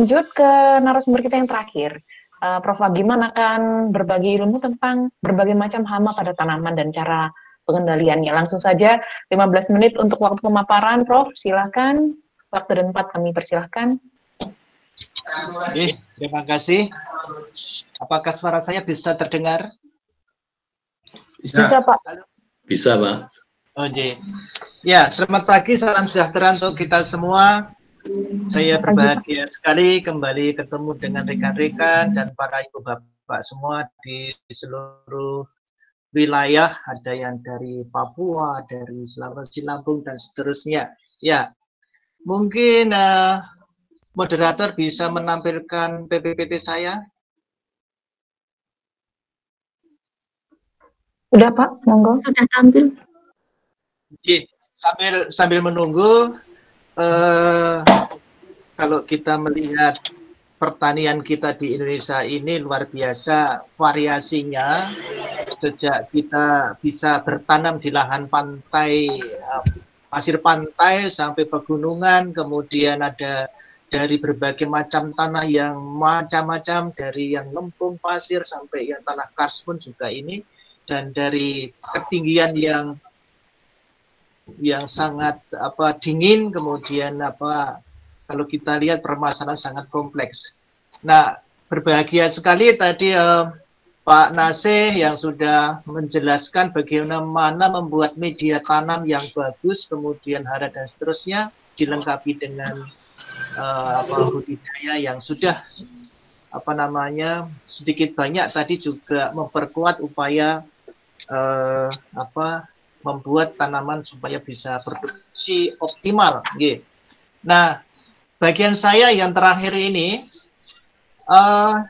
lanjut ke narasumber kita yang terakhir. Prof. Agiman akan berbagi ilmu tentang berbagai macam hama pada tanaman dan cara pengendaliannya. Langsung saja 15 menit untuk waktu pemaparan, Prof. Silakan. Waktu dan tempat kami persilahkan. Oke, terima kasih. Apakah suara saya bisa terdengar? Bisa Pak. Bisa, Pak. Oke. Ya, selamat pagi, salam sejahtera untuk kita semua. Saya berbahagia sekali kembali ketemu dengan rekan-rekan dan para ibu bapak semua di seluruh wilayah. Ada yang dari Papua, dari Sulawesi, Lampung, dan seterusnya. Ya, mungkin moderator bisa menampilkan PPT saya. Sudah Pak, monggo. Sudah tampil. Oke, sambil menunggu. Kalau kita melihat pertanian kita di Indonesia ini luar biasa variasinya, sejak kita bisa bertanam di lahan pantai, pasir pantai sampai pegunungan, kemudian ada dari berbagai macam tanah yang macam-macam, dari yang lempung pasir sampai yang tanah kars pun juga ini, dan dari ketinggian yang sangat dingin, kemudian kalau kita lihat permasalahan sangat kompleks. Nah, berbahagia sekali tadi Pak Nasih yang sudah menjelaskan bagaimana membuat media tanam yang bagus, kemudian hara dan seterusnya, dilengkapi dengan budidaya yang sudah sedikit banyak tadi juga memperkuat upaya membuat tanaman supaya bisa produksi optimal. Nah, bagian saya yang terakhir ini,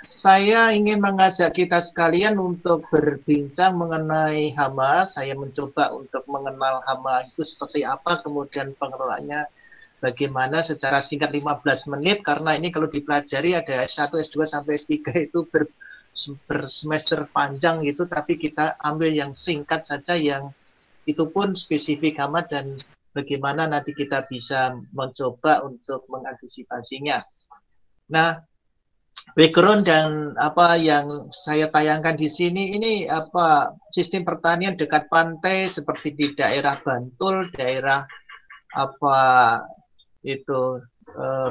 saya ingin mengajak kita sekalian untuk berbincang mengenai hama. Saya mencoba untuk mengenal hama itu seperti apa, kemudian pengelolaannya bagaimana secara singkat 15 menit, karena ini kalau dipelajari ada S1, S2, sampai S3 itu bersemester panjang gitu, tapi kita ambil yang singkat saja, yang itu pun spesifik hama dan bagaimana nanti kita bisa mencoba untuk mengantisipasinya. Nah, background dan apa yang saya tayangkan di sini ini sistem pertanian dekat pantai seperti di daerah Bantul, daerah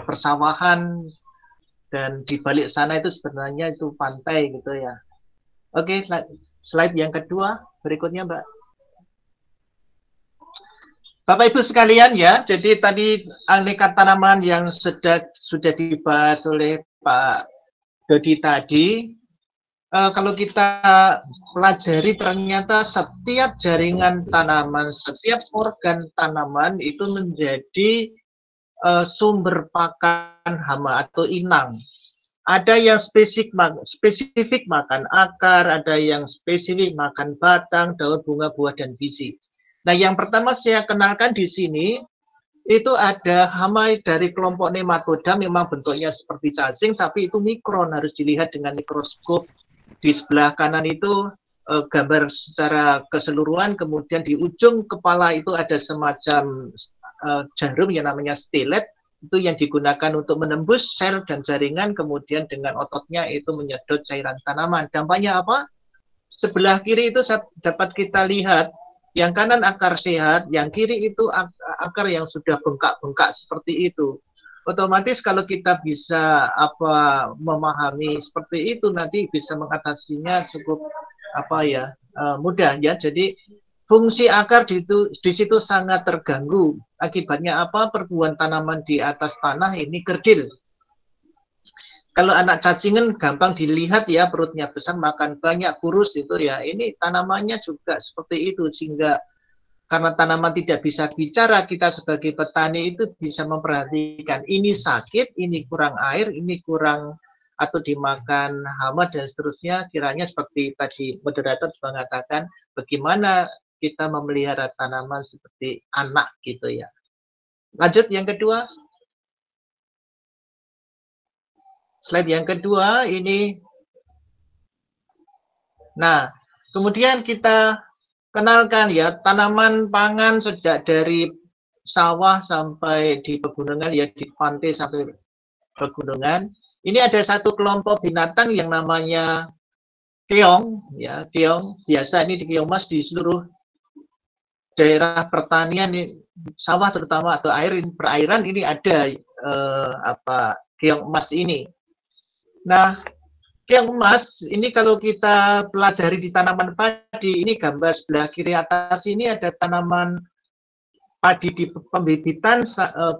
persawahan, dan di balik sana itu sebenarnya itu pantai gitu ya. Oke, slide yang kedua berikutnya, Mbak. Bapak Ibu sekalian ya, jadi tadi aneka tanaman yang sudah dibahas oleh Pak Dodi tadi, kalau kita pelajari ternyata setiap jaringan tanaman, setiap organ tanaman itu menjadi sumber pakan hama atau inang. Ada yang spesifik makan akar, ada yang spesifik makan batang, daun, bunga, buah, dan biji. Nah, yang pertama saya kenalkan di sini, itu ada hama dari kelompok nematoda, memang bentuknya seperti cacing, tapi itu mikron, harus dilihat dengan mikroskop. Di sebelah kanan itu gambar secara keseluruhan, kemudian di ujung kepala itu ada semacam jarum yang namanya stilet, itu yang digunakan untuk menembus sel dan jaringan, kemudian dengan ototnya itu menyedot cairan tanaman. Dampaknya apa? Sebelah kiri itu dapat kita lihat, yang kanan akar sehat, yang kiri itu akar yang sudah bengkak-bengkak seperti itu. Otomatis kalau kita bisa memahami seperti itu, nanti bisa mengatasinya cukup mudah ya. Jadi fungsi akar di situ sangat terganggu. Akibatnya apa? Pertumbuhan tanaman di atas tanah ini kerdil. Kalau anak cacingan gampang dilihat ya, perutnya besar, makan banyak, kurus itu ya. Ini tanamannya juga seperti itu, sehingga karena tanaman tidak bisa bicara, kita sebagai petani itu bisa memperhatikan ini sakit, ini kurang air, ini kurang atau dimakan hama dan seterusnya. Kiranya seperti tadi moderator juga mengatakan, bagaimana kita memelihara tanaman seperti anak gitu ya. Lanjut yang kedua. Slide yang kedua ini. Nah, kemudian kita kenalkan ya, tanaman pangan sejak dari sawah sampai di pegunungan ya, di pantai sampai pegunungan. Ini ada satu kelompok binatang yang namanya keong, ya keong. Biasa ini di keong mas di seluruh daerah pertanian, sawah terutama atau perairan ini ada keong emas ini. Nah, keong emas ini kalau kita pelajari di tanaman padi, ini gambar sebelah kiri atas ini ada tanaman padi di pembibitan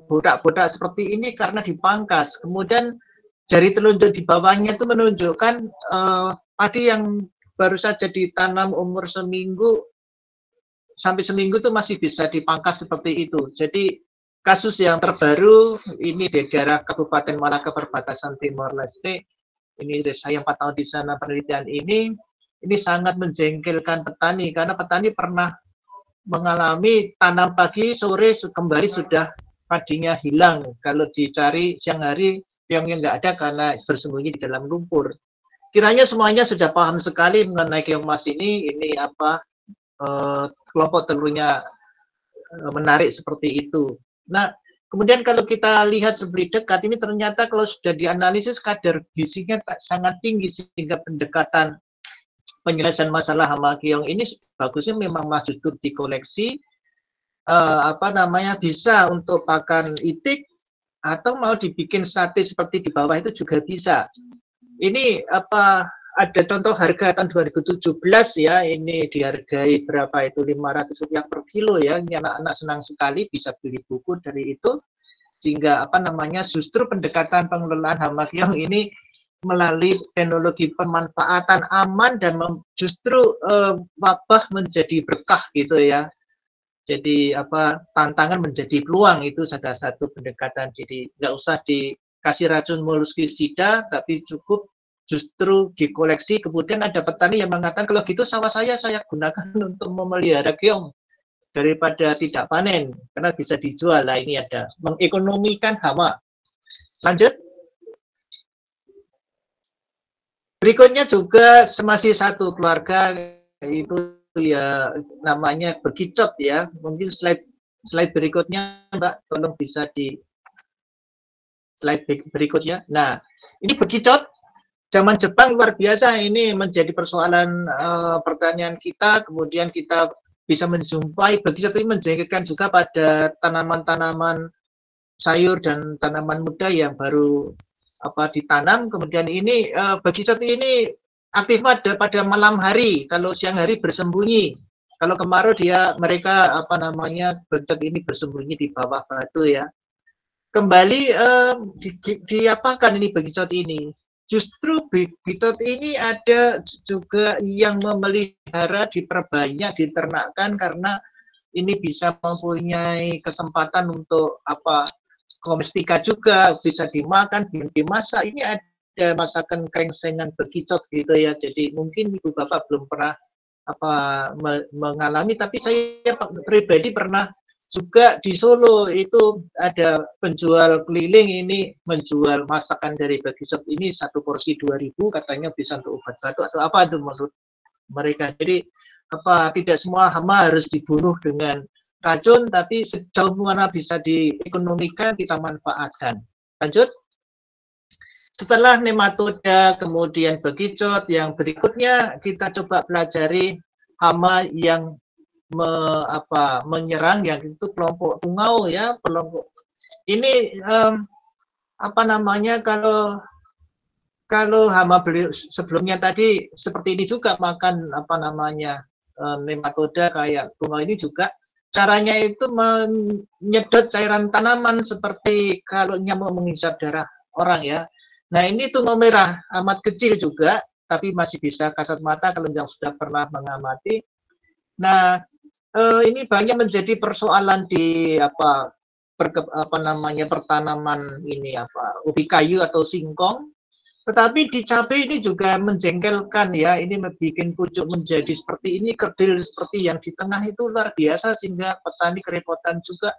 bodak-bodak seperti ini karena dipangkas. Kemudian jari telunjuk di bawahnya itu menunjukkan padi yang baru saja ditanam umur seminggu sampai seminggu itu masih bisa dipangkas seperti itu. Jadi kasus yang terbaru ini di daerah Kabupaten Malaka perbatasan Timor Leste. Ini saya 4 tahun di sana penelitian ini sangat menjengkelkan petani karena petani pernah mengalami tanam pagi, sore kembali sudah padinya hilang. Kalau dicari siang hari, keongnya nggak ada karena bersembunyi di dalam lumpur. Kiranya semuanya sudah paham sekali mengenai keong emas ini kelompok telurnya menarik seperti itu. Nah, kemudian kalau kita lihat lebih dekat, ini ternyata kalau sudah dianalisis kadar gizinya sangat tinggi sehingga pendekatan penyelesaian masalah hama keong ini bagusnya memang justru dikoleksi bisa untuk pakan itik atau mau dibikin sate seperti di bawah itu juga bisa. Ini ada contoh harga tahun 2017 ya, ini dihargai berapa itu Rp500 per kilo ya. Ini anak-anak senang sekali bisa beli buku dari itu sehingga justru pendekatan pengelolaan hama keong ini melalui teknologi pemanfaatan aman dan justru wabah menjadi berkah gitu ya. Jadi tantangan menjadi peluang, itu salah satu pendekatan. Jadi nggak usah dikasih racun moluskisida, tapi cukup justru dikoleksi. Kemudian ada petani yang mengatakan kalau gitu sawah saya gunakan untuk memelihara keong daripada tidak panen karena bisa dijual. Lah ini ada mengekonomikan hama. Lanjut. Berikutnya juga masih satu keluarga, itu ya namanya bekicot ya. Mungkin slide berikutnya Mbak, tolong bisa di slide berikutnya. Nah, ini bekicot zaman Jepang luar biasa, ini menjadi persoalan pertanian kita. Kemudian kita bisa menjumpai bekicot ini menjengkelkan juga pada tanaman-tanaman sayur dan tanaman muda yang baru ditanam. Kemudian ini bekicot ini aktif pada malam hari, kalau siang hari bersembunyi. Kalau kemarau mereka bekicot ini bersembunyi di bawah batu ya. Kembali diapakan ini bekicot ini? Justru bekicot ini ada juga yang memelihara, diperbanyak, diternakkan karena ini bisa mempunyai kesempatan untuk komestika juga, bisa dimakan, dimasak. Ini ada masakan krengsengan bekicot gitu ya. Jadi mungkin ibu bapak belum pernah mengalami, tapi saya pribadi pernah juga di Solo. Itu ada penjual keliling ini menjual masakan dari bekicot ini, satu porsi 2.000, katanya bisa untuk obat batuk atau apa itu menurut mereka. Jadi tidak semua hama harus dibunuh dengan racun, tapi sejauh mana bisa diekonomikan kita manfaatkan. Lanjut. Setelah nematoda kemudian bekicot, yang berikutnya kita coba pelajari hama yang menyerang, yang itu kelompok tungau ya. Kelompok ini kalau hama sebelumnya tadi seperti ini juga makan nematoda kayak tungau, ini juga caranya itu menyedot cairan tanaman seperti kalau nyamuk menghisap darah orang ya. Nah, ini tungau merah amat kecil juga, tapi masih bisa kasat mata kalau yang sudah pernah mengamati. Nah, ini banyak menjadi persoalan di pertanaman ini ubi kayu atau singkong. Tetapi di cabai ini juga menjengkelkan ya, ini membuat pucuk menjadi seperti ini, kerdil seperti yang di tengah itu luar biasa, sehingga petani kerepotan juga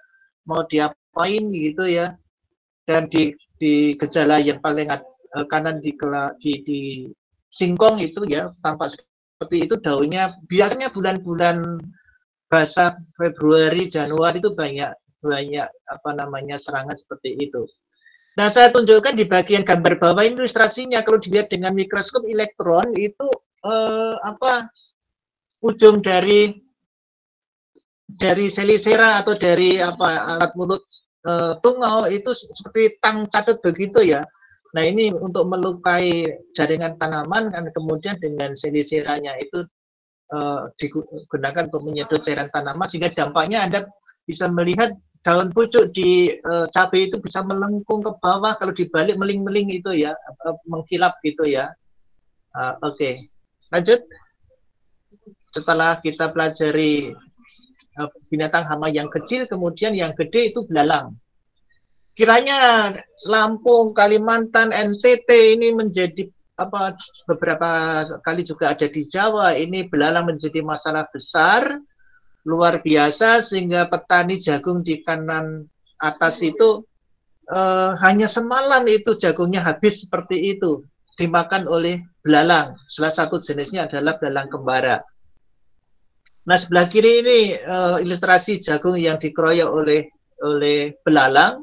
mau diapain gitu ya. Dan di gejala yang paling kanan di singkong itu ya, tampak seperti itu daunnya. Biasanya bulan-bulan basah Februari, Januari itu banyak serangan seperti itu. Nah, saya tunjukkan di bagian gambar bawah ilustrasinya. Kalau dilihat dengan mikroskop elektron itu ujung dari selisera atau dari alat mulut tungau itu seperti tang catut begitu ya. Nah, ini untuk melukai jaringan tanaman dan kemudian dengan seliseranya itu digunakan untuk menyedot cairan tanaman sehingga dampaknya Anda bisa melihat daun pucuk di cabai itu bisa melengkung ke bawah, kalau dibalik meling-meling itu ya, mengkilap gitu ya. Oke. Lanjut. Setelah kita pelajari binatang hama yang kecil, kemudian yang gede itu belalang. Kiranya Lampung, Kalimantan, NTT ini menjadi beberapa kali juga ada di Jawa, ini belalang menjadi masalah besar luar biasa sehingga petani jagung di kanan atas itu hanya semalam itu jagungnya habis seperti itu, dimakan oleh belalang. Salah satu jenisnya adalah belalang kembara. Nah, sebelah kiri ini ilustrasi jagung yang dikeroyok oleh belalang,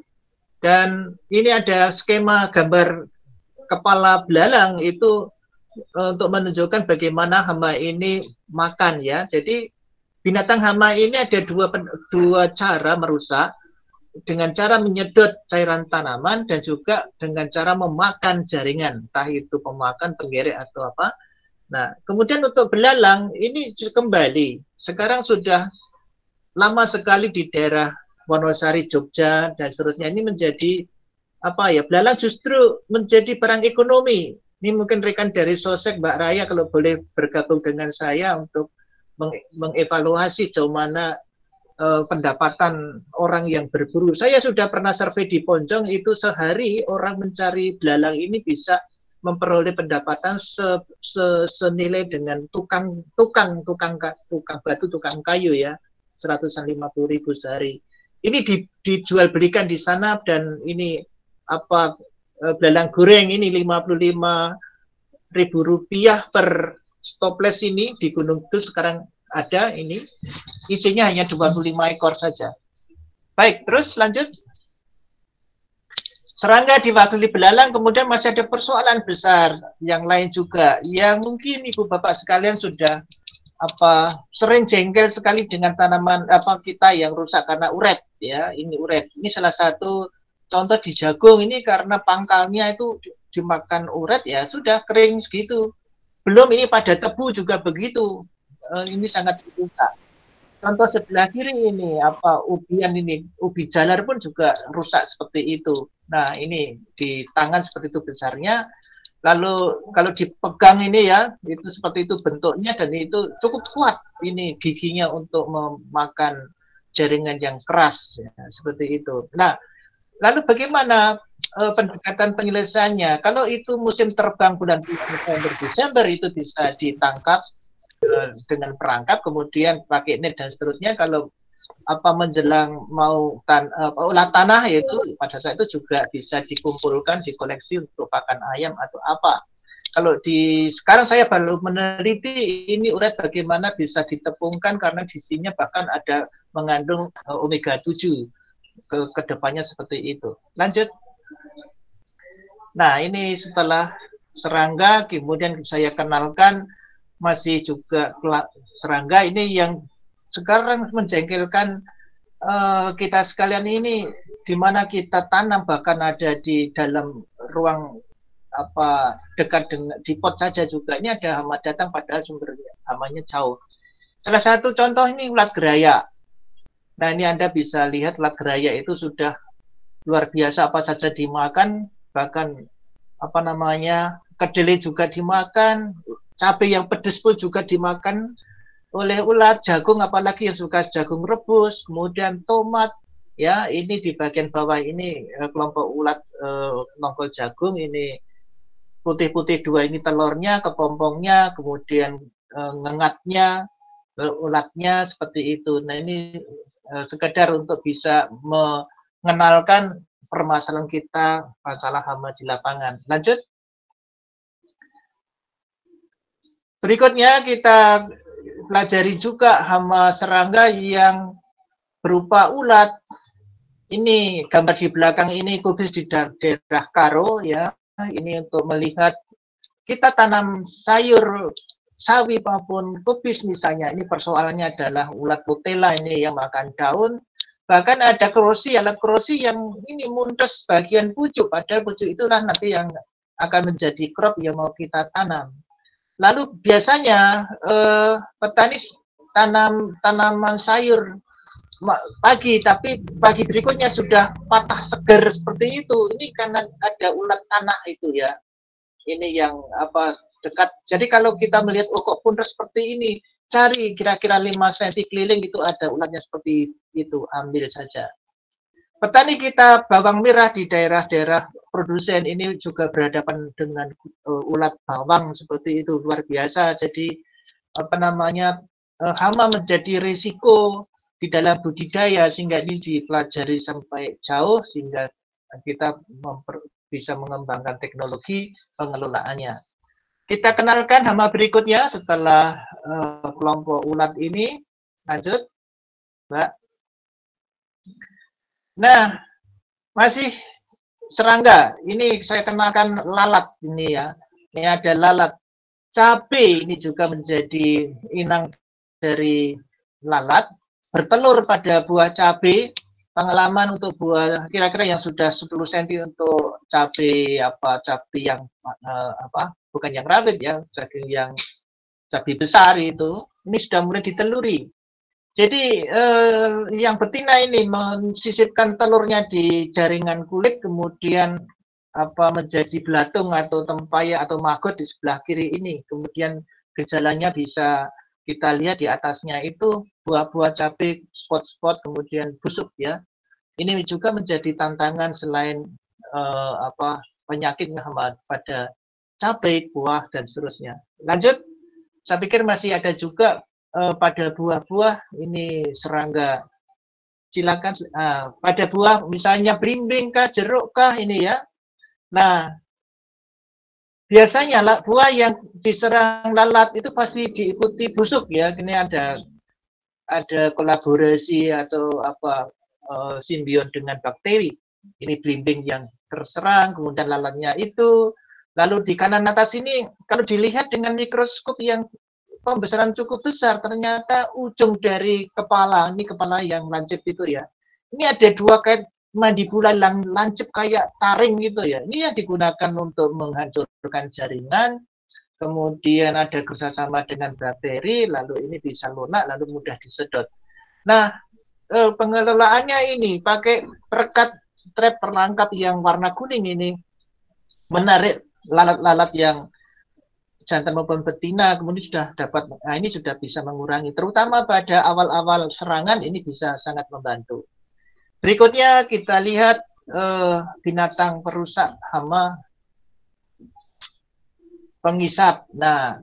dan ini ada skema gambar kepala belalang itu untuk menunjukkan bagaimana hama ini makan ya. Jadi binatang hama ini ada dua cara merusak, dengan cara menyedot cairan tanaman dan juga dengan cara memakan jaringan, entah itu pemakan, penggerek atau apa. Nah, kemudian untuk belalang ini kembali, sekarang sudah lama sekali di daerah Wonosari, Jogja dan seterusnya ini menjadi belalang justru menjadi barang ekonomi. Ini mungkin rekan dari Sosek, Mbak Raya, kalau boleh bergabung dengan saya untuk mengevaluasi sejauh mana pendapatan orang yang berburu. Saya sudah pernah survei di Ponjong, itu sehari orang mencari belalang ini bisa memperoleh pendapatan senilai dengan tukang batu, tukang kayu ya, 150.000 sehari. Ini dijual belikan di sana, dan ini belalang goreng ini 55.000 rupiah per stopless ini di Gunung Kidul sekarang ada ini, isinya hanya 25 ekor saja. Baik, terus lanjut. Serangga diwakili belalang, kemudian masih ada persoalan besar yang lain juga, yang mungkin Ibu Bapak sekalian sudah sering jengkel sekali dengan tanaman kita yang rusak karena uret ya. Ini uret. Ini salah satu contoh di jagung ini, karena pangkalnya itu dimakan uret ya sudah kering segitu. Belum ini pada tebu juga begitu. Ini sangat rusak. Contoh sebelah kiri ini ubian ini, ubi jalar pun juga rusak seperti itu. Nah, ini di tangan seperti itu besarnya. Lalu kalau dipegang ini ya, itu seperti itu bentuknya, dan itu cukup kuat ini giginya untuk memakan jaringan yang keras ya, seperti itu. Nah, lalu bagaimana pendekatan penyelesaiannya? Kalau itu musim terbang bulan Desember itu bisa ditangkap dengan perangkap, kemudian pakai net dan seterusnya. Kalau menjelang mau olah tanah, yaitu pada saat itu juga bisa dikumpulkan, dikoleksi untuk pakan ayam atau apa. Kalau sekarang saya baru meneliti ini uret bagaimana bisa ditepungkan, karena di sini bahkan ada mengandung omega 7 ke depannya seperti itu. Lanjut. Nah, ini setelah serangga, kemudian saya kenalkan masih juga serangga ini yang sekarang menjengkelkan kita sekalian ini, di mana kita tanam bahkan ada di dalam ruang dekat dengan di pot saja juga ini ada hama datang, padahal sumber hamanya jauh. Salah satu contoh ini ulat geraya. Nah, ini Anda bisa lihat ulat geraya itu sudah luar biasa, apa saja dimakan, bahkan kedelai juga dimakan, cabai yang pedas pun juga dimakan oleh ulat, jagung apalagi yang suka jagung rebus, kemudian tomat ya. Ini di bagian bawah ini kelompok ulat nongkol jagung, ini putih-putih dua ini telurnya, kepompongnya, kemudian ngengatnya, ulatnya seperti itu. Nah, ini sekedar untuk bisa mengenalkan permasalahan kita, masalah hama di lapangan. Lanjut. Berikutnya kita pelajari juga hama serangga yang berupa ulat. ini gambar di belakang ini kubis di daerah Karo ya. Ini untuk melihat kita tanam sayur sawi maupun kubis misalnya. Ini persoalannya adalah ulat putela ini yang makan daun. Bahkan ada korosi, alat korosi yang ini muntes bagian pucuk. Padahal pucuk itulah nanti yang akan menjadi crop yang mau kita tanam. Lalu biasanya petani tanam tanaman sayur pagi, tapi pagi berikutnya sudah patah segar seperti itu. Ini karena ada ulat tanah itu ya. Ini yang apa dekat. Jadi kalau kita melihat kok puntes seperti ini, cari kira-kira 5 cm keliling itu ada ulatnya seperti itu, ambil saja. Petani kita bawang merah di daerah-daerah produsen ini juga berhadapan dengan ulat bawang seperti itu, luar biasa. Jadi apa namanya hama menjadi risiko di dalam budidaya, sehingga ini dipelajari sampai jauh sehingga kita bisa mengembangkan teknologi pengelolaannya. Kita kenalkan hama berikutnya setelah kelompok ulat ini. Lanjut, Mbak. Nah, masih serangga. Ini saya kenalkan lalat ini ya. Ini ada lalat. Cabai ini juga menjadi inang dari lalat. Bertelur pada buah cabai. Pengalaman untuk buah kira-kira yang sudah 10 cm untuk cabai yang bukan yang rawit ya, yang cabai besar itu. Ini sudah mulai diteluri. Jadi yang betina ini mensisipkan telurnya di jaringan kulit, kemudian menjadi belatung atau tempayan atau maggot di sebelah kiri ini. Kemudian gejalanya bisa kita lihat di atasnya itu buah-buah cabai spot-spot kemudian busuk ya. Ini juga menjadi tantangan selain penyakit hama pada cabai, buah dan seterusnya. Lanjut, saya pikir masih ada juga pada buah-buah ini serangga. Silakan pada buah misalnya belimbing kah, jeruk kah ini ya. Nah, biasanya buah yang diserang lalat itu pasti diikuti busuk ya. Ini ada kolaborasi atau simbion dengan bakteri. Ini belimbing yang terserang, kemudian lalatnya itu. Lalu di kanan atas ini kalau dilihat dengan mikroskop yang pembesaran cukup besar, ternyata ujung dari kepala, ini kepala yang lancip itu ya. Ini ada dua kayak mandibula lancip kayak taring gitu ya. Ini yang digunakan untuk menghancurkan jaringan. Kemudian ada kerjasama dengan bakteri, lalu ini bisa lunak, lalu mudah disedot. Nah, pengelolaannya ini pakai perekat trap perangkap yang warna kuning ini menarik lalat-lalat yang jantan maupun betina, kemudian sudah dapat, nah ini sudah bisa mengurangi, terutama pada awal-awal serangan ini bisa sangat membantu. Berikutnya kita lihat binatang perusak hama pengisap. Nah,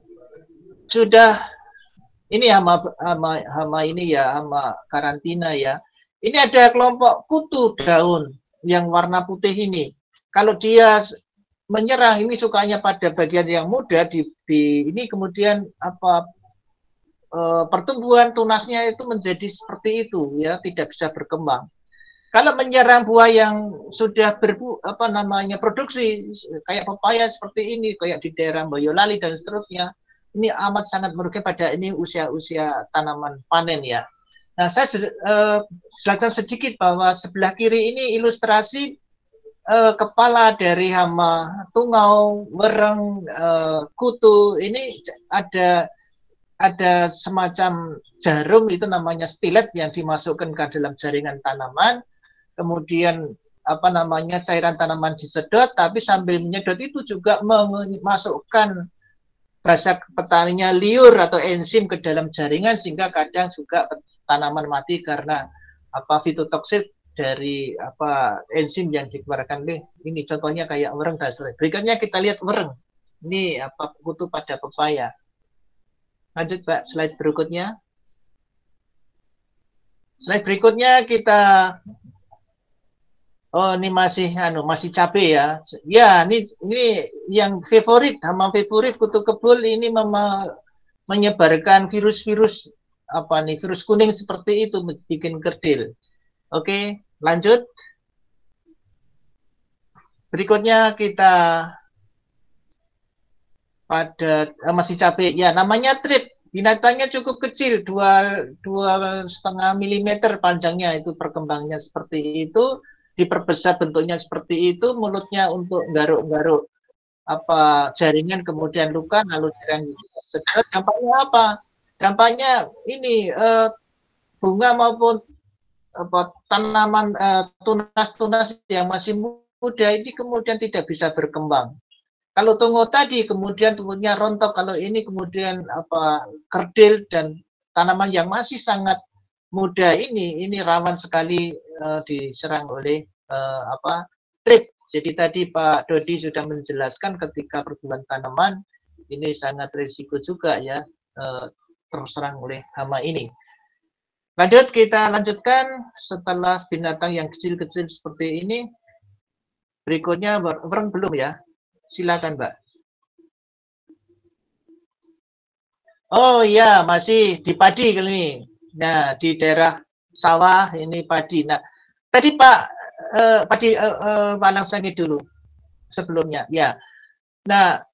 sudah ini hama ini ya, hama karantina ya. Ini ada kelompok kutu daun yang warna putih ini. Kalau dia menyerang, ini sukanya pada bagian yang muda ini kemudian pertumbuhan tunasnya itu menjadi seperti itu ya, tidak bisa berkembang. Kalau menyerang buah yang sudah produksi kayak pepaya seperti ini, kayak di daerah Boyolali dan seterusnya, ini amat sangat merugikan pada ini usia-usia tanaman panen ya. Nah, saya jelaskan sedikit bahwa sebelah kiri ini ilustrasi kepala dari hama tungau, wereng, kutu. Ini ada semacam jarum, itu namanya stilet yang dimasukkan ke dalam jaringan tanaman. Kemudian cairan tanaman disedot, tapi sambil menyedot itu juga memasukkan bahasa petaninya liur atau enzim ke dalam jaringan, sehingga kadang juga tanaman mati karena fitotoksik dari enzim yang dikeluarkan. Ini contohnya kayak wereng dan sebagainya. Berikutnya kita lihat wereng. Ini kutu pada pepaya. Lanjut Pak, slide berikutnya. Slide berikutnya kita ini masih cabai ya. Ya, ini yang favorit, hama favorit kutu kebul ini menyebarkan virus-virus virus kuning seperti itu, bikin kerdil. Oke, Lanjut. Berikutnya kita pada masih cabai. Ya, namanya trip. Binatangnya cukup kecil, 2,5 mm panjangnya, itu perkembangannya seperti itu, diperbesar bentuknya seperti itu, mulutnya untuk garuk-garuk apa jaringan, kemudian luka, lalu jaringan sedot. Dampaknya apa? Dampaknya ini bunga maupun apa, tanaman tunas-tunas yang masih muda ini kemudian tidak bisa berkembang. Kalau tunggu tadi kemudian tumbuhnya rontok, kalau ini kemudian apa kerdil, dan tanaman yang masih sangat muda ini rawan sekali diserang oleh apa trip. Jadi tadi Pak Dodi sudah menjelaskan ketika pertumbuhan tanaman ini sangat risiko juga ya terserang oleh hama ini. Lanjut, kita lanjutkan setelah binatang yang kecil-kecil seperti ini. Berikutnya orang belum ya? Silakan, Mbak. Oh iya, masih di padi kali ini. Nah, di daerah sawah ini padi. Nah, tadi Pak padi Pak Langsangi dulu sebelumnya. Ya. Nah,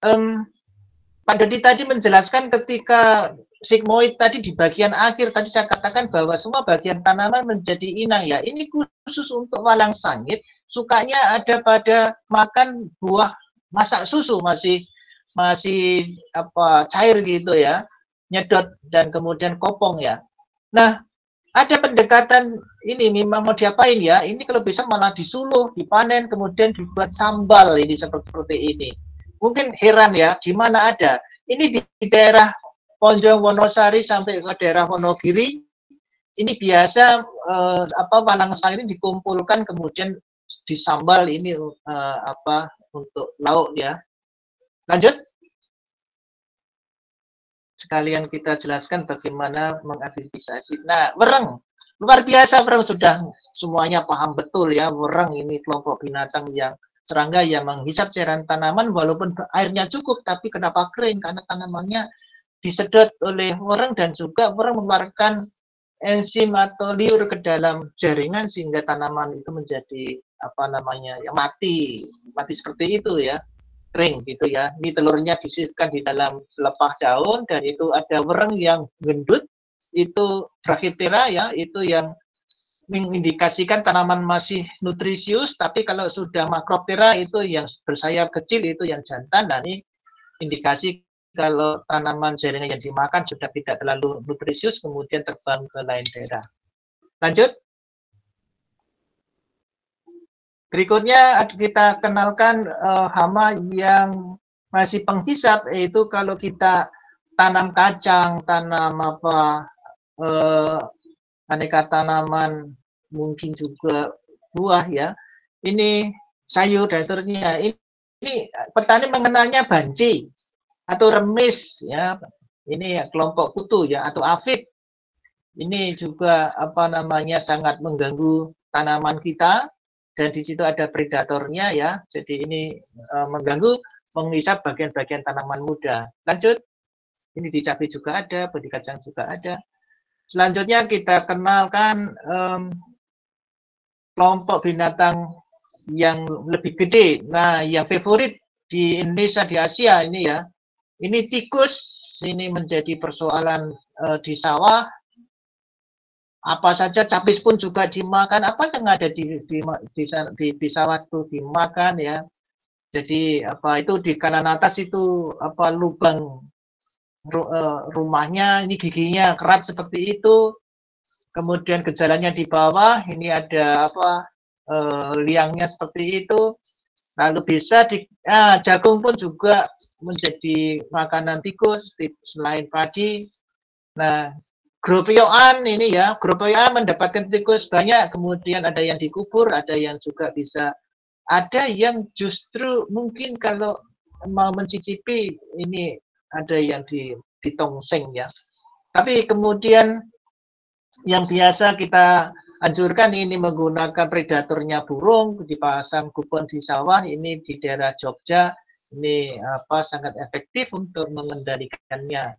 Pak Dodi tadi menjelaskan ketika sigmoid tadi di bagian akhir, tadi saya katakan bahwa semua bagian tanaman menjadi inang ya. Ini khusus untuk walang sangit, sukanya ada pada makan buah masak susu, masih apa cair gitu ya, nyedot dan kemudian kopong ya. Nah, ada pendekatan ini memang mau diapain ya? Ini kalau bisa malah disuluh, dipanen, kemudian dibuat sambal ini seperti ini. Mungkin heran ya, di mana ada? Ini di daerah Ponjong Wonosari sampai ke daerah Wonogiri. Ini biasa apa walang sangit ini dikumpulkan kemudian disambal ini apa untuk lauk ya. Lanjut. Sekalian kita jelaskan bagaimana mengaktivisasi. Nah, wereng. Luar biasa, wereng sudah semuanya paham betul ya. Wereng ini kelompok binatang yang serangga yang menghisap cairan tanaman walaupun airnya cukup, tapi kenapa kering? Karena tanamannya disedot oleh wereng dan juga wereng mengeluarkan enzim atau liur ke dalam jaringan sehingga tanaman itu menjadi apa namanya ya mati seperti itu ya, kering gitu ya. Ini telurnya disisipkan di dalam pelepah daun dan itu ada wereng yang gendut, itu Brachyptera ya, itu yang mengindikasikan tanaman masih nutrisius, tapi kalau sudah Macroptera itu yang bersayap kecil itu yang jantan. Nah, ini indikasi kalau tanaman jaringan yang dimakan sudah tidak terlalu nutrisius, kemudian terbang ke lain daerah. Lanjut. Berikutnya kita kenalkan hama yang masih penghisap, yaitu kalau kita tanam kacang, tanam apa aneka tanaman, mungkin juga buah ya. Ini sayur dan seterusnya. Ini petani mengenalnya banci atau remis ya. Ini kelompok kutu ya atau afid. Ini juga apa namanya sangat mengganggu tanaman kita. Dan di situ ada predatornya ya, jadi ini mengganggu, menghisap bagian-bagian tanaman muda. Lanjut, ini di cabai juga ada, di kacang juga ada. Selanjutnya kita kenalkan kelompok binatang yang lebih gede. Nah, yang favorit di Indonesia, di Asia ini ya, ini tikus, ini menjadi persoalan di sawah. Apa saja, capis pun juga dimakan, apa yang ada di sawah itu dimakan ya. Jadi apa itu di kanan atas itu apa lubang rumahnya, ini giginya kerat seperti itu. Kemudian gejalanya di bawah, ini ada apa liangnya seperti itu. Lalu bisa jagung pun juga menjadi makanan tikus selain padi. Nah, Gropioan ini ya, Gropioan mendapatkan tikus banyak, kemudian ada yang dikubur, ada yang juga bisa, ada yang justru mungkin kalau mau mencicipi ini ada yang ditongseng ya. Tapi kemudian yang biasa kita anjurkan ini menggunakan predatornya burung, dipasang kupon di sawah, ini di daerah Jogja, ini apa sangat efektif untuk mengendalikannya.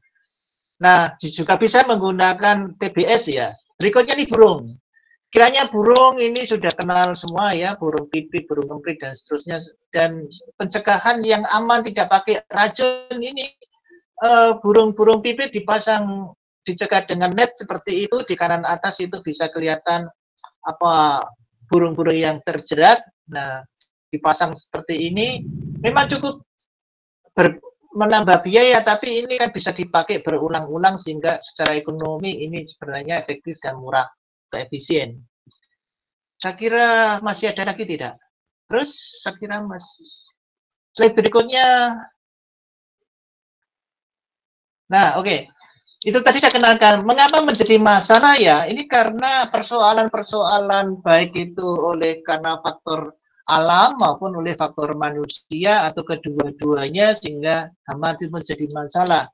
Nah, juga bisa menggunakan TBS ya. Berikutnya nih burung. kiranya burung ini sudah kenal semua ya, burung pipit, burung kemprit dan seterusnya. Dan pencegahan yang aman tidak pakai racun ini, burung-burung pipit dipasang dicegah dengan net seperti itu, di kanan atas itu bisa kelihatan apa burung-burung yang terjerat. Nah, dipasang seperti ini memang cukup menambah biaya, tapi ini kan bisa dipakai berulang-ulang sehingga secara ekonomi ini sebenarnya efektif dan murah atau efisien. Saya kira masih ada lagi tidak? Terus saya kira slide berikutnya. Nah, oke. Itu tadi saya kenalkan. Mengapa menjadi masalah ya? Ini karena persoalan-persoalan baik itu karena faktor alam maupun oleh faktor manusia atau kedua-duanya sehingga hama itu menjadi masalah.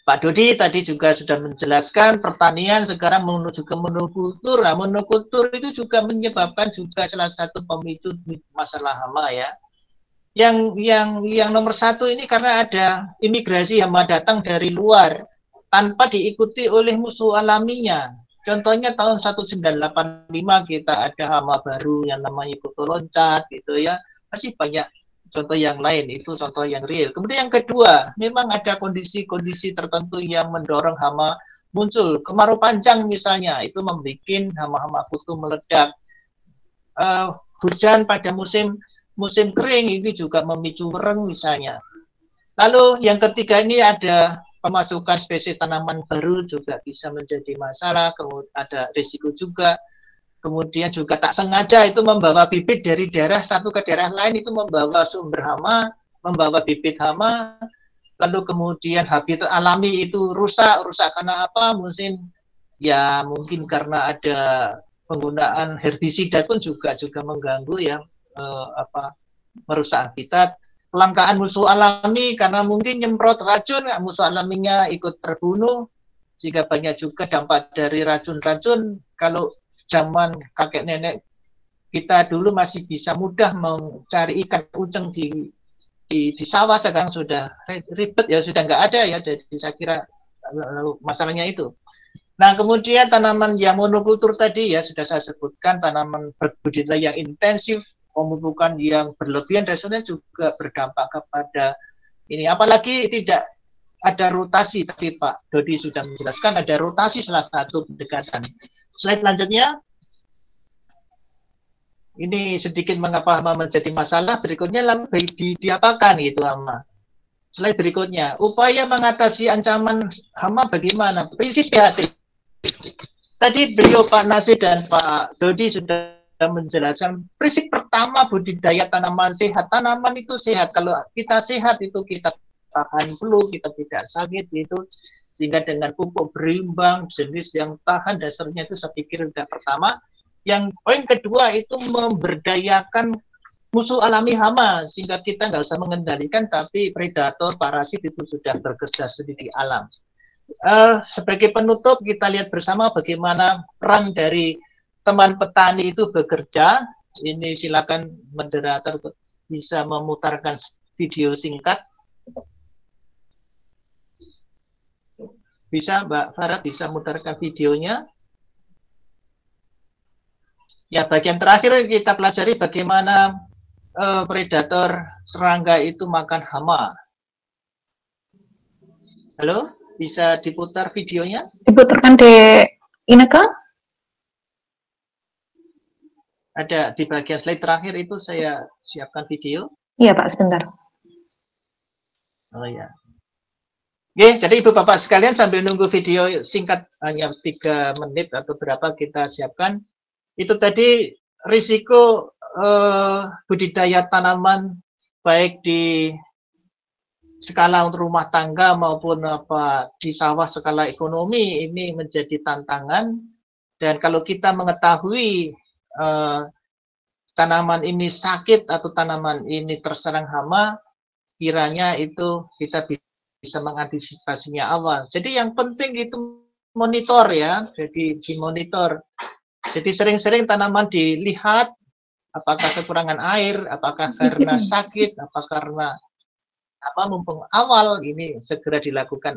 Pak Dodi tadi juga sudah menjelaskan pertanian sekarang menuju ke monokultur. Nah, monokultur itu juga menyebabkan juga salah satu pemicu masalah hama ya. Yang nomor satu ini karena ada imigrasi hama datang dari luar tanpa diikuti oleh musuh alaminya. Contohnya tahun 1985 kita ada hama baru yang namanya kutu loncat gitu ya. Masih banyak contoh yang lain, itu contoh yang real. Kemudian yang kedua, memang ada kondisi-kondisi tertentu yang mendorong hama muncul. Kemarau panjang misalnya, itu membuat hama-hama kutu meledak. Hujan pada musim kering ini juga memicu wereng misalnya. Lalu yang ketiga ini ada pemasukan spesies tanaman baru juga bisa menjadi masalah, kemudian ada risiko juga. Kemudian juga tak sengaja itu membawa bibit dari daerah satu ke daerah lain, itu membawa sumber hama, membawa bibit hama, lalu kemudian habitat alami itu rusak karena apa? Mungkin karena ada penggunaan herbisida pun juga mengganggu ya, merusak habitat. Kelangkaan musuh alami karena mungkin nyemprot racun, musuh alaminya ikut terbunuh, sehingga banyak juga dampak dari racun-racun. Kalau zaman kakek nenek kita dulu masih bisa mudah mencari ikan uceng di sawah, sekarang sudah ribet ya, sudah nggak ada ya. Jadi saya kira masalahnya itu. Nah, kemudian tanaman yang monokultur tadi ya sudah saya sebutkan, tanaman berbudidaya yang intensif, pemupukan yang berlebihan rasanya juga berdampak kepada ini. Apalagi tidak ada rotasi, tadi Pak Dodi sudah menjelaskan ada rotasi salah satu pendekatan. Slide selanjutnya. Ini sedikit mengapa hama menjadi masalah. Berikutnya lalu diapakan itu hama. Slide berikutnya. Upaya mengatasi ancaman hama bagaimana? Prinsip PHT. Tadi beliau Pak Nasir dan Pak Dodi sudah menjelaskan prinsip pertama budidaya tanaman sehat. Tanaman itu sehat. Kalau kita sehat itu kita tahan flu, kita tidak sakit gitu. Sehingga dengan pupuk berimbang, jenis yang tahan dan seterusnya itu saya pikir sudah pertama. Yang poin kedua itu memberdayakan musuh alami hama sehingga kita nggak usah mengendalikan, tapi predator, parasit itu sudah bekerja sendiri di alam. Sebagai penutup kita lihat bersama bagaimana peran dari teman petani itu bekerja. Ini silakan moderator bisa memutarkan video singkat. Bisa Mbak Farah bisa mutarkan videonya. Ya, bagian terakhir kita pelajari bagaimana predator serangga itu makan hama. Halo, bisa diputar videonya? Diputarkan di Ineka? Ada di bagian slide terakhir itu saya siapkan video. Iya Pak, sebentar. Oh ya. Oke, jadi Ibu Bapak sekalian sambil nunggu video singkat hanya 3 menit atau berapa kita siapkan. Itu tadi risiko budidaya tanaman baik di skala untuk rumah tangga maupun di sawah skala ekonomi ini menjadi tantangan. Dan kalau kita mengetahui tanaman ini sakit atau tanaman ini terserang hama, kiranya itu kita bisa mengantisipasinya awal. Jadi yang penting itu monitor ya, jadi dimonitor. Jadi sering-sering tanaman dilihat apakah kekurangan air, apakah karena sakit, apakah karena apa mumpung awal ini segera dilakukan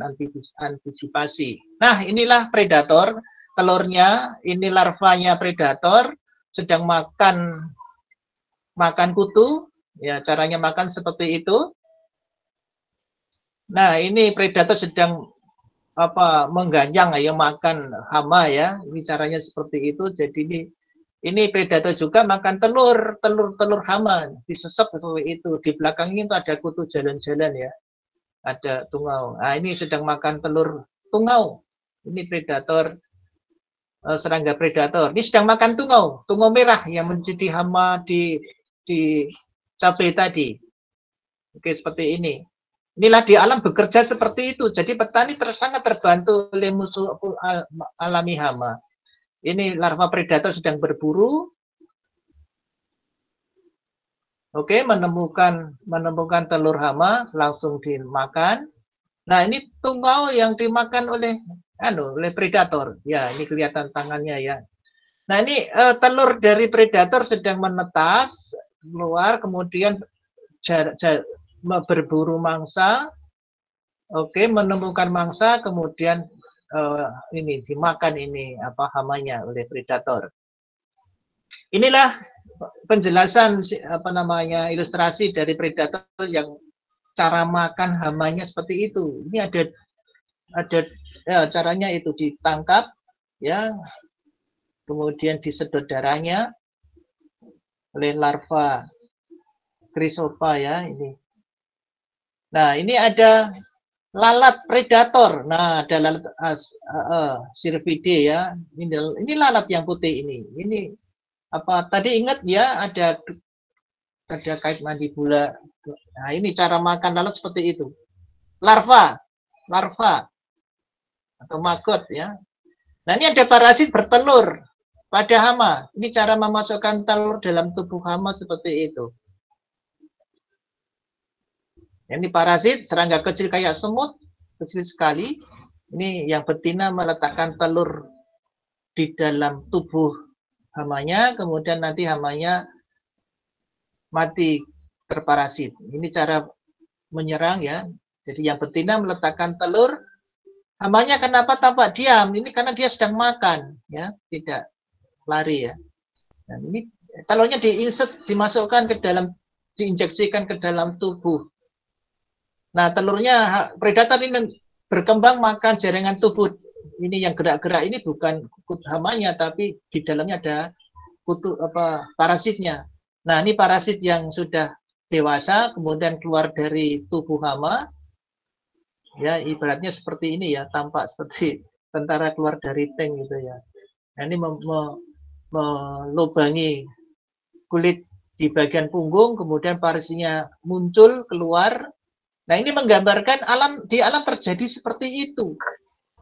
antisipasi. Nah, inilah predator, telurnya, ini larvanya predator sedang makan kutu, ya caranya makan seperti itu. Nah, ini predator sedang apa mengganjang ya makan hama ya. Ini caranya seperti itu. Jadi ini predator juga makan telur hama disesep seperti itu. Di belakangnya itu ada kutu jalan-jalan ya. Ada tungau. Nah, ini sedang makan telur tungau. Ini predator serangga predator. Ini sedang makan tungau merah yang menjadi hama di cabai tadi. Oke, seperti ini. Inilah di alam bekerja seperti itu. Jadi petani sangat terbantu oleh musuh alami hama. Ini larva predator sedang berburu. Oke, menemukan telur hama langsung dimakan. Nah, ini tungau yang dimakan oleh predator. Ya, ini kelihatan tangannya ya. Nah, ini telur dari predator sedang menetas keluar, kemudian berburu mangsa. Oke, menemukan mangsa, kemudian ini dimakan ini apa hamanya oleh predator. Inilah penjelasan apa namanya ilustrasi dari predator yang cara makan hamanya seperti itu. Ini ada ya, caranya itu ditangkap ya, kemudian disedot darahnya oleh larva Chrysopa ya ini. Nah, ini ada lalat predator. Nah, ada lalat Syrphide ya. Ini lalat yang putih ini. Ini apa tadi ingat ya ada kait mandibula. Nah, ini cara makan lalat seperti itu. Larva atau maggot ya. Nah, ini ada parasit bertelur pada hama. Ini cara memasukkan telur dalam tubuh hama seperti itu. Ini parasit, serangga kecil kayak semut, kecil sekali. Ini yang betina meletakkan telur di dalam tubuh hamanya, kemudian nanti hamanya mati terparasit. Ini cara menyerang ya. Jadi yang betina meletakkan telur, hamanya kenapa tampak diam? Ini karena dia sedang makan, ya, tidak lari ya. Dan ini telurnya dimasukkan ke dalam, diinjeksikan ke dalam tubuh. Nah, telurnya predator ini berkembang makan jaringan tubuh. Ini yang gerak-gerak ini bukan kutu hamanya, tapi di dalamnya ada kutu apa parasitnya. Nah, ini parasit yang sudah dewasa, kemudian keluar dari tubuh hama. Ya, ibaratnya seperti ini ya, tampak seperti tentara keluar dari tank gitu ya. Nah, ini melubangi kulit di bagian punggung, kemudian parasitnya muncul keluar. Nah, ini menggambarkan di alam terjadi seperti itu.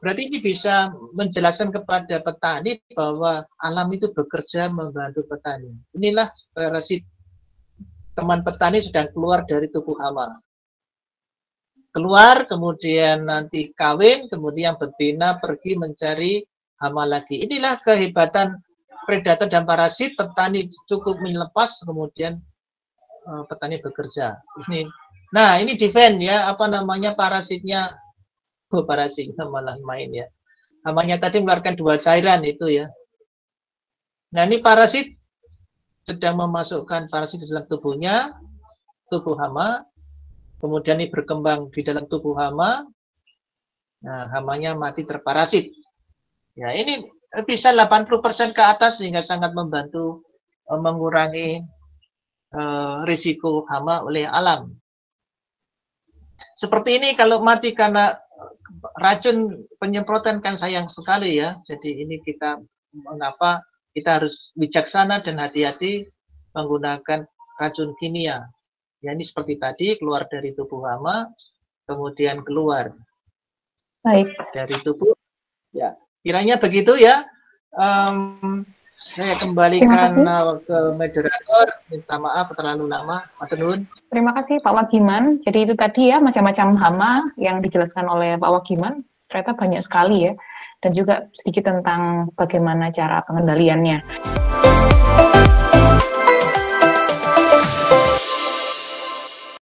Berarti ini bisa menjelaskan kepada petani bahwa alam itu bekerja membantu petani. Inilah parasit teman petani sedang keluar dari tubuh hama. Keluar, kemudian nanti kawin, kemudian betina pergi mencari hama lagi. Inilah kehebatan predator dan parasit. Petani cukup melepas, kemudian petani bekerja. Nah, ini defend ya, apa namanya parasitnya, parasitnya malah main ya. Hamanya tadi mengeluarkan 2 cairan itu ya. Nah, ini parasit sedang memasukkan parasit di dalam tubuhnya, tubuh hama, kemudian ini berkembang di dalam tubuh hama. Nah, hamanya mati terparasit. Ya, ini bisa 80% ke atas sehingga sangat membantu mengurangi risiko hama oleh alam. Seperti ini kalau mati karena racun penyemprotan kan sayang sekali ya. Jadi ini mengapa kita harus bijaksana dan hati-hati menggunakan racun kimia. Ya, ini seperti tadi keluar dari tubuh hama, kemudian keluar dari tubuh. Ya, kiranya begitu ya. Saya kembalikan ke moderator. Minta maaf terlalu lama. Matur. Terima kasih Pak Wagiman. Jadi itu tadi ya macam-macam hama yang dijelaskan oleh Pak Wagiman. Ternyata banyak sekali ya. Dan juga sedikit tentang bagaimana cara pengendaliannya.